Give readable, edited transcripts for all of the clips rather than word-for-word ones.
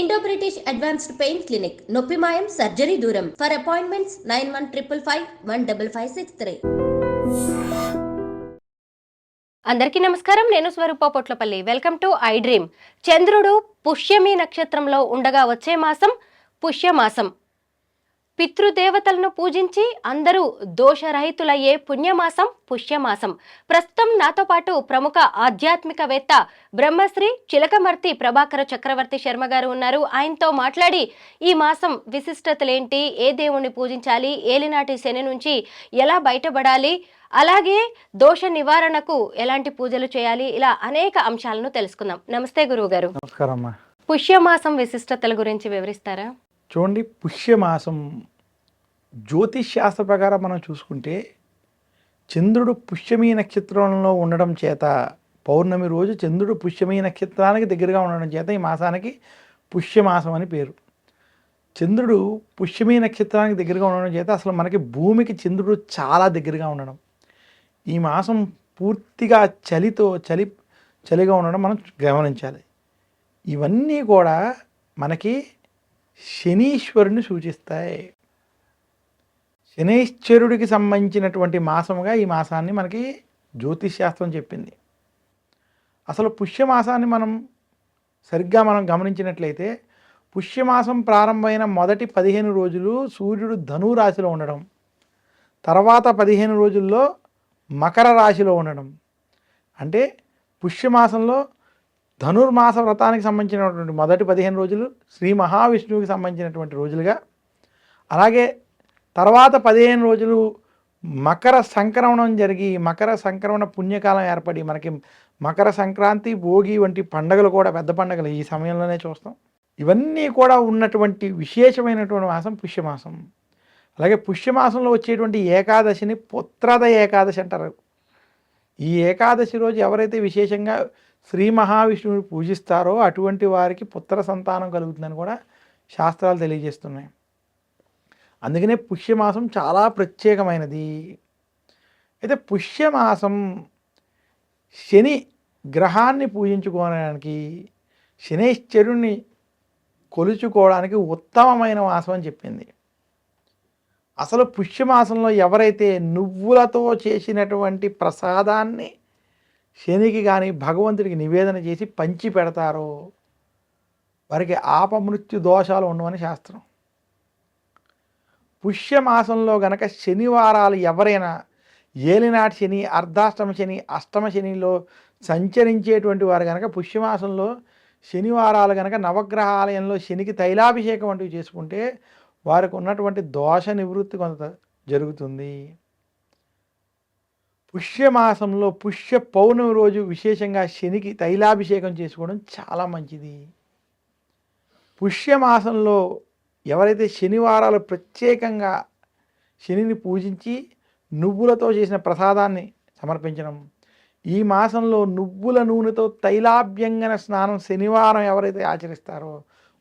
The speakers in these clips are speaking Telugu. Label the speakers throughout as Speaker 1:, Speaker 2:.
Speaker 1: Indo British advanced pain clinic నొప్పి మాయం సర్జరీ దూరం ఫర్ అపాయింట్మెంట్స్ 9155515563.
Speaker 2: అందరికీ నమస్కారం. నేను Swaroopa Potlapalli. Welcome to iDream. చంద్రుడు పుష్యమి నక్షత్రంలో ఉండగా వచ్చే మాసం పుష్యమాసం. పితృదేవతలను పూజించి అందరూ దోషరహితులయ్యే పుణ్యమాసం పుష్యమాసం. ప్రస్తుతం నాతో పాటు ప్రముఖ ఆధ్యాత్మికవేత్త బ్రహ్మశ్రీ చిలకమర్తి ప్రభాకర చక్రవర్తి శర్మ గారు ఉన్నారు. ఆయనతో మాట్లాడి ఈ మాసం విశిష్టతలేంటి, ఏ దేవుణ్ణి పూజించాలి, ఏలినాటి శని నుంచి ఎలా బయటపడాలి, అలాగే దోష నివారణకు ఎలాంటి పూజలు చేయాలి, ఇలా అనేక అంశాలను తెలుసుకుందాం. నమస్తే గురువు గారు.
Speaker 3: నమస్కారం.
Speaker 2: పుష్యమాసం విశిష్టతల గురించి వివరిస్తారా?
Speaker 3: చూడండి, పుష్యమాసం జ్యోతిష్ శాస్త్ర ప్రకారం మనం చూసుకుంటే చంద్రుడు పుష్యమీ నక్షత్రంలో ఉండడం చేత, పౌర్ణమి రోజు చంద్రుడు పుష్యమీ నక్షత్రానికి దగ్గరగా ఉండడం చేత ఈ మాసానికి పుష్యమాసం అని పేరు. చంద్రుడు పుష్యమీ నక్షత్రానికి దగ్గరగా ఉండడం చేత అసలు మనకి భూమికి చంద్రుడు చాలా దగ్గరగా ఉండడం, ఈ మాసం పూర్తిగా చలిగా ఉండడం మనం గమనించాలి. ఇవన్నీ కూడా మనకి శనీశ్వరుని సూచిస్తాయి. శనీశ్వరుడికి సంబంధించినటువంటి మాసముగా ఈ మాసాన్ని మనకి జ్యోతిష్ శాస్త్రం చెప్పింది. అసలు పుష్యమాసాన్ని సరిగ్గా మనం గమనించినట్లయితే పుష్యమాసం ప్రారంభమైన మొదటి 15 రోజులు సూర్యుడు ధనురాశిలో ఉండడం, తర్వాత 15 రోజుల్లో మకర రాశిలో ఉండడం. అంటే పుష్యమాసంలో ధనుర్మాస వ్రతానికి సంబంధించినటువంటి మొదటి 15 రోజులు శ్రీ మహావిష్ణువుకి సంబంధించినటువంటి రోజులుగా, అలాగే తర్వాత 15 రోజులు మకర సంక్రమణం జరిగి మకర సంక్రమణ పుణ్యకాలం ఏర్పడి మనకి మకర సంక్రాంతి, భోగి వంటి పండుగలు కూడా పెద్ద పండుగలు ఈ సమయంలోనే చూస్తాం. ఇవన్నీ కూడా ఉన్నటువంటి విశేషమైనటువంటి మాసం పుష్యమాసం. అలాగే పుష్యమాసంలో వచ్చేటువంటి ఏకాదశిని పుత్రద ఏకాదశి అంటారు. ఈ ఏకాదశి రోజు ఎవరైతే విశేషంగా శ్రీ మహావిష్ణువుని పూజిస్తారో అటువంటి వారికి పుత్ర సంతానం కలుగుతుందని కూడా శాస్త్రాలు తెలియజేస్తున్నాయి. అందుకనే పుష్యమాసం చాలా ప్రత్యేకమైనది. అయితే పుష్యమాసం శని గ్రహాన్ని పూజించుకోవడానికి, శనైశ్చరుణ్ణి కొలుచుకోవడానికి ఉత్తమమైన మాసం అని చెప్పింది. అసలు పుష్యమాసంలో ఎవరైతే నువ్వులతో చేసినటువంటి ప్రసాదాన్ని శనికి కానీ భగవంతుడికి నివేదన చేసి పంచి పెడతారో వారికి ఆపమృత్యు దోషాలు ఉండవని శాస్త్రం. పుష్యమాసంలో గనక శనివారాలు ఎవరైనా ఏలినాటి శని, అర్ధాష్టమ శని, అష్టమ శనిలో సంచరించేటువంటి వారు కనుక పుష్యమాసంలో శనివారాలు కనుక నవగ్రహాలయంలో శనికి తైలాభిషేకం వంటివి చేసుకుంటే వారికి ఉన్నటువంటి దోష నివృత్తి కొంత జరుగుతుంది. పుష్యమాసంలో పుష్య పౌర్ణమి రోజు విశేషంగా శనికి తైలాభిషేకం చేసుకోవడం చాలా మంచిది. పుష్యమాసంలో ఎవరైతే శనివారాలు ప్రత్యేకంగా శనిని పూజించి నువ్వులతో చేసిన ప్రసాదాన్ని సమర్పించడం, ఈ మాసంలో నువ్వుల నూనెతో తైలాభ్యంగన స్నానం శనివారం ఎవరైతే ఆచరిస్తారో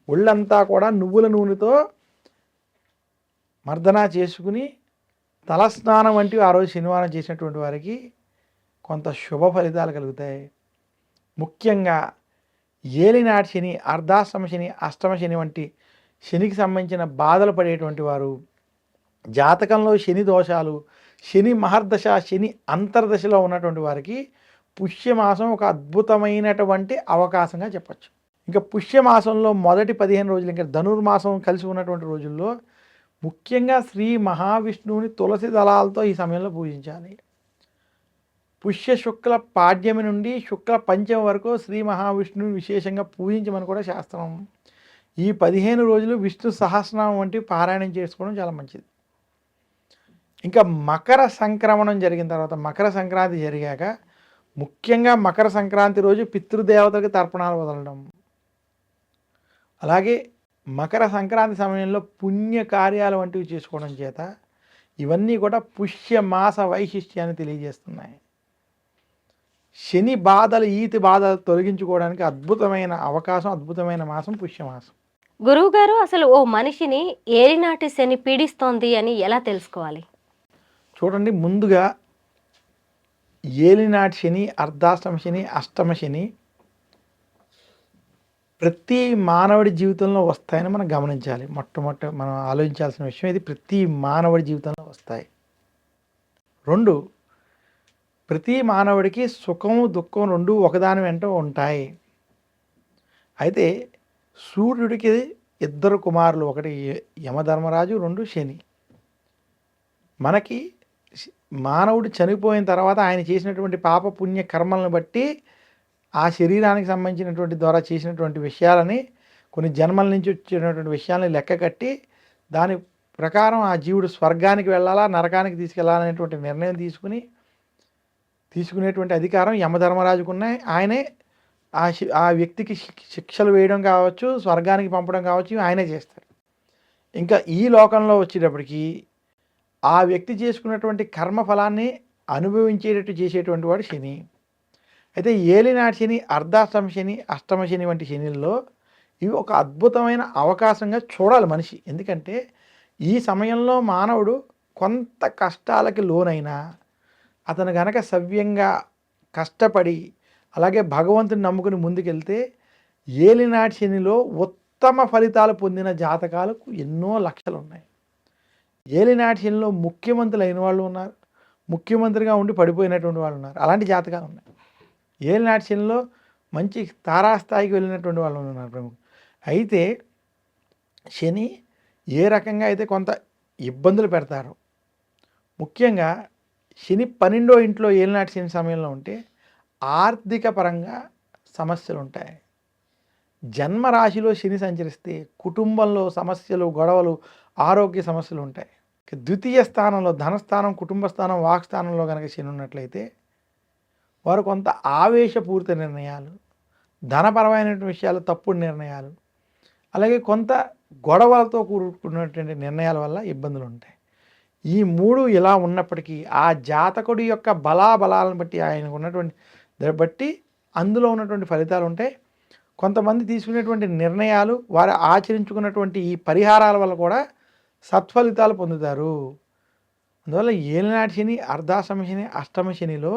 Speaker 3: ఒళ్ళంతా కూడా నువ్వుల నూనెతో మర్దన చేసుకుని తలస్నానం వంటివి ఆ రోజు శనివారం చేసినటువంటి వారికి కొంత శుభ ఫలితాలు కలుగుతాయి. ముఖ్యంగా ఏలినాటి శని, అర్ధాష్టమ శని, అష్టమ శని వంటి శనికి సంబంధించిన బాధలు పడేటువంటి వారు, జాతకంలో శని దోషాలు, శని మహర్దశ, శని అంతర్దశలో ఉన్నటువంటి వారికి పుష్యమాసం ఒక అద్భుతమైనటువంటి అవకాశంగా చెప్పచ్చు. ఇంకా పుష్యమాసంలో మొదటి 15 రోజులు ఇంకా ధనుర్మాసం కలిసి ఉన్నటువంటి రోజుల్లో ముఖ్యంగా శ్రీ మహావిష్ణువుని తులసి దళాలతో ఈ సమయంలో పూజించాలి. పుష్య శుక్ల పాడ్యమి నుండి శుక్ల పంచమి వరకు శ్రీ మహావిష్ణువుని విశేషంగా పూజించమని కూడా శాస్త్రం. ఈ 15 రోజులు విష్ణు సహస్రనామం వంటి పారాయణం చేసుకోవడం చాలా మంచిది. ఇంకా మకర సంక్రమణం జరిగిన తర్వాత, మకర సంక్రాంతి జరిగాక ముఖ్యంగా మకర సంక్రాంతి రోజు పితృదేవతలకు తర్పణాలు వదలడం, అలాగే మకర సంక్రాంతి సమయంలో పుణ్య కార్యాలు వంటివి చేసుకోవడం చేత ఇవన్నీ కూడా పుష్యమాస వైశిష్ట్యాన్ని తెలియజేస్తున్నాయి. శని బాధలు, ఈతి బాధలు తొలగించుకోవడానికి అద్భుతమైన అవకాశం, అద్భుతమైన మాసం పుష్యమాసం.
Speaker 2: గురువు గారు, అసలు ఓ మనిషిని ఏలినాటి శని పీడిస్తోంది అని ఎలా తెలుసుకోవాలి?
Speaker 3: చూడండి, ముందుగా ఏలినాటి శని, అర్ధాష్టమ శని, అష్టమ శని ప్రతి మానవుడి జీవితంలో వస్తాయని మనం గమనించాలి. మొట్టమొదట మనం ఆలోచించాల్సిన విషయం ఇది. ప్రతి మానవుడి జీవితంలో వస్తాయి. 2, ప్రతి మానవుడికి సుఖము, దుఃఖం 2 ఒకదాని వెంట ఉంటాయి. అయితే సూర్యుడికి 2 కుమారులు, ఒకటి యమధర్మరాజు, 2 శని. మనకి మానవుడు చనిపోయిన తర్వాత ఆయన చేసినటువంటి పాప పుణ్య కర్మలను బట్టి ఆ శరీరానికి సంబంధించినటువంటి ద్వారా చేసినటువంటి విషయాలని, కొన్ని జన్మల నుంచి వచ్చినటువంటి విషయాలని లెక్క కట్టి దాని ప్రకారం ఆ జీవుడు స్వర్గానికి వెళ్ళాలా, నరకానికి తీసుకెళ్లాలనేటువంటి నిర్ణయం తీసుకునేటువంటి అధికారం యమధర్మరాజుకు ఉన్నాయి. ఆయనే ఆ వ్యక్తికి శిక్షలు వేయడం కావచ్చు, స్వర్గానికి పంపడం కావచ్చు, ఆయనే చేస్తారు. ఇంకా ఈ లోకంలో వచ్చేటప్పటికి ఆ వ్యక్తి చేసుకున్నటువంటి కర్మఫలాన్ని అనుభవించేటట్టు చేసేటువంటి వాడు శని. అయితే ఏలినాటి శని, అర్ధాష్టమ శని, అష్టమ శని వంటి శనిల్లో ఇవి ఒక అద్భుతమైన అవకాశంగా చూడాలి మనిషి. ఎందుకంటే ఈ సమయంలో మానవుడు కొంత కష్టాలకి లోనైనా అతను గనక సవ్యంగా కష్టపడి అలాగే భగవంతుని నమ్ముకుని ముందుకెళ్తే ఏలినాటి శనిలో ఉత్తమ ఫలితాలు పొందిన జాతకాలకు ఎన్నో లక్షలు ఉన్నాయి. ఏలినాటి శనిలో ముఖ్యమంత్రులు అయిన వాళ్ళు ఉన్నారు, ముఖ్యమంత్రిగా ఉండి పడిపోయినటువంటి వాళ్ళు ఉన్నారు. అలాంటి జాతకాలు ఉన్నాయి. ఏలినాటి శనిలో మంచి తారాస్థాయికి వెళ్ళినటువంటి వాళ్ళు ఉన్నారు ప్రముఖులు. అయితే శని ఏ రకంగా అయితే కొంత ఇబ్బందులు పెడతారో, ముఖ్యంగా శని 12వ ఇంట్లో ఏలినాటి శని సమయంలో ఉంటే ఆర్థిక పరంగా సమస్యలు ఉంటాయి. జన్మరాశిలో శని సంచరిస్తే కుటుంబంలో సమస్యలు, గొడవలు, ఆరోగ్య సమస్యలు ఉంటాయి. ద్వితీయ స్థానంలో ధనస్థానం, కుటుంబ స్థానం, వాక్స్థానంలో కనుక శని ఉన్నట్లయితే వారు కొంత ఆవేశపూరిత నిర్ణయాలు, ధనపరమైన విషయాలు తప్పుడు నిర్ణయాలు, అలాగే కొంత గొడవలతో కూడుకున్నటువంటి నిర్ణయాల వల్ల ఇబ్బందులు ఉంటాయి. ఈ 3 ఇలా ఉన్నప్పటికీ ఆ జాతకుడి యొక్క బలాబలాలను బట్టి, ఆయనకు ఉన్నటువంటి బట్టి అందులో ఉన్నటువంటి ఫలితాలు ఉంటాయి. కొంతమంది తీసుకునేటువంటి నిర్ణయాలు, వారు ఆచరించుకున్నటువంటి ఈ పరిహారాల వల్ల కూడా సత్ఫలితాలు పొందుతారు. అందువల్ల ఏలినాటి శని, అర్ధాష్టమ శని, అష్టమ శనిలో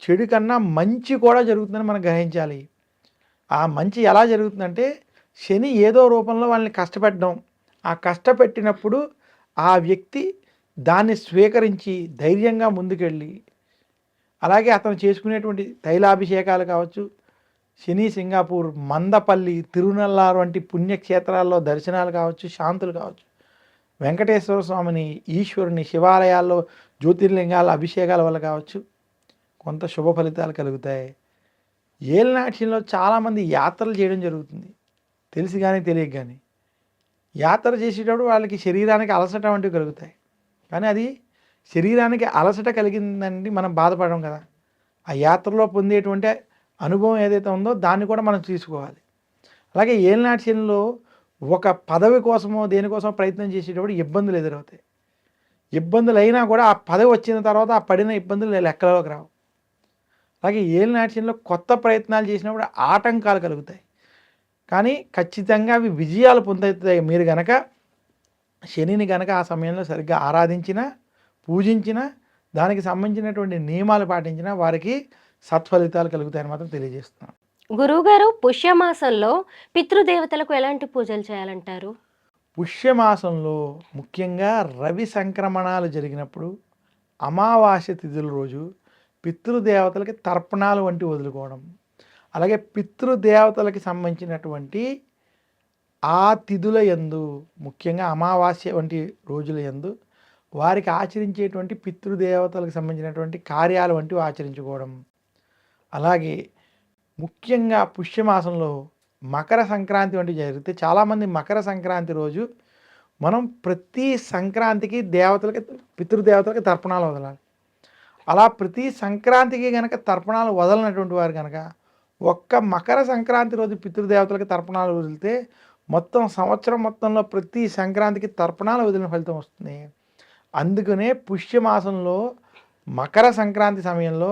Speaker 3: చెడు కన్నా మంచి కూడా జరుగుతుందని మనం గ్రహించాలి. ఆ మంచి ఎలా జరుగుతుందంటే శని ఏదో రూపంలో వాళ్ళని కష్టపెట్టడం, ఆ కష్టపెట్టినప్పుడు ఆ వ్యక్తి దాన్ని స్వీకరించి ధైర్యంగా ముందుకెళ్ళి, అలాగే అతను చేసుకునేటువంటి తైలాభిషేకాలు కావచ్చు, శని సింగాపూర్, మందపల్లి, తిరునల్లారు వంటి పుణ్యక్షేత్రాల్లో దర్శనాలు కావచ్చు, శాంతులు కావచ్చు, వెంకటేశ్వర స్వామిని, ఈశ్వరుని శివాలయాల్లో జ్యోతిర్లింగాల అభిషేకాల వల్ల కావచ్చు కొంత శుభ ఫలితాలు కలుగుతాయి. ఏలినాటి శనిలో చాలామంది యాత్రలు చేయడం జరుగుతుంది, తెలిసి కానీ తెలియక కానీ. యాత్ర చేసేటప్పుడు వాళ్ళకి శరీరానికి అలసట వంటివి కలుగుతాయి. కానీ అది శరీరానికి అలసట కలిగిందండి మనం బాధపడడం కదా. ఆ యాత్రలో పొందేటువంటి అనుభవం ఏదైతే ఉందో దాన్ని కూడా మనం తీసుకోవాలి. అలాగే ఏలినాటి శనిలో ఒక పదవి కోసమో దేనికోసమో ప్రయత్నం చేసేటప్పుడు ఇబ్బందులు ఎదురవుతాయి. ఇబ్బందులు అయినా కూడా ఆ పదవి వచ్చిన తర్వాత ఆ పడిన ఇబ్బందులు లెక్కలోకి రావు. అలాగే ఏలినాటి శనిలో కొత్త ప్రయత్నాలు చేసినప్పుడు ఆటంకాలు కలుగుతాయి. కానీ ఖచ్చితంగా అవి విజయాలు పొందుతాయి. మీరు గనక శనిని గనక ఆ సమయంలో సరిగ్గా ఆరాధించినా, పూజించినా, దానికి సంబంధించినటువంటి నియమాలు పాటించినా వారికి సత్ఫలితాలు కలుగుతాయని మాత్రం తెలియజేస్తున్నాను.
Speaker 2: గురువుగారు, పుష్యమాసంలో పితృదేవతలకు ఎలాంటి పూజలు చేయాలంటారు?
Speaker 3: పుష్యమాసంలో ముఖ్యంగా రవి సంక్రమణాలు జరిగినప్పుడు అమావాస్య తిథుల రోజు పితృదేవతలకి తర్పణాలు వంటి వదులుకోవడం, అలాగే పితృదేవతలకి సంబంధించినటువంటి ఆ తిథుల యందు, ముఖ్యంగా అమావాస్య వంటి రోజుల యందు వారికి ఆచరించేటువంటి పితృదేవతలకు సంబంధించినటువంటి కార్యాలు వంటివి ఆచరించుకోవడం. అలాగే ముఖ్యంగా పుష్యమాసంలో మకర సంక్రాంతి వంటివి జరిగితే చాలామంది మకర సంక్రాంతి రోజు మనం ప్రతి సంక్రాంతికి పితృదేవతలకి తర్పణాలు వదలాలి. అలా ప్రతి సంక్రాంతికి కనుక తర్పణాలు వదలనటువంటి వారు కనుక ఒక్క మకర సంక్రాంతి రోజు పితృదేవతలకి తర్పణాలు వదిలితే మొత్తం సంవత్సరం మొత్తంలో ప్రతి సంక్రాంతికి తర్పణాలు వదిలిన ఫలితం వస్తుంది. అందుకనే పుష్యమాసంలో మకర సంక్రాంతి సమయంలో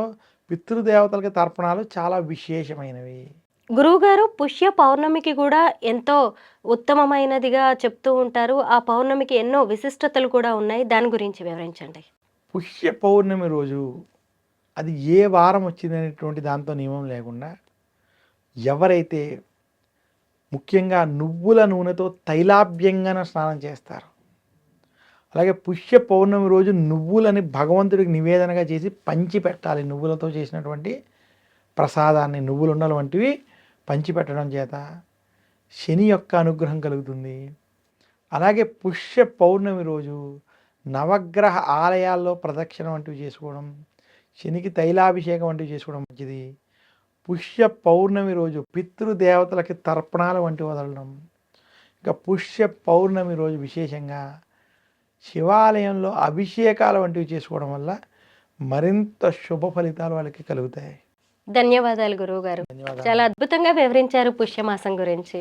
Speaker 3: పితృదేవతలకి తర్పణాలు చాలా విశేషమైనవి.
Speaker 2: గురువుగారు, పుష్య పౌర్ణమికి కూడా ఎంతో ఉత్తమమైనదిగా చెప్తూ ఉంటారు. ఆ పౌర్ణమికి ఎన్నో విశిష్టతలు కూడా ఉన్నాయి, దాని గురించి వివరించండి.
Speaker 3: పుష్య పౌర్ణమి రోజు అది ఏ వారం వచ్చిందనేటువంటి దాంతో నియమం లేకుండా ఎవరైతే ముఖ్యంగా నువ్వుల నూనెతో తైలాభ్యంగన స్నానం చేస్తారు. అలాగే పుష్య పౌర్ణమి రోజు నువ్వులని భగవంతుడికి నివేదనగా చేసి పంచి పెట్టాలి. నువ్వులతో చేసినటువంటి ప్రసాదాన్ని, నువ్వులుండలు వంటివి పంచిపెట్టడం చేత శని యొక్క అనుగ్రహం కలుగుతుంది. అలాగే పుష్య పౌర్ణమి రోజు నవగ్రహ ఆలయాల్లో ప్రదక్షిణ వంటివి చేసుకోవడం, శనికి తైలాభిషేకం వంటివి చేసుకోవడం మంచిది. పుష్య పౌర్ణమి రోజు పితృదేవతలకి తర్పణాలు వంటివి వదలడం. ఇంకా పుష్య పౌర్ణమి రోజు విశేషంగా శివాలయంలో అభిషేకాలు వంటివి చేసుకోవడం వల్ల మరింత శుభ ఫలితాలు వాళ్ళకి కలుగుతాయి.
Speaker 2: ధన్యవాదాలు గురువు గారు.
Speaker 3: ధన్యవాదాలు.
Speaker 2: చాలా అద్భుతంగా వివరించారు పుష్యమాసం గురించి.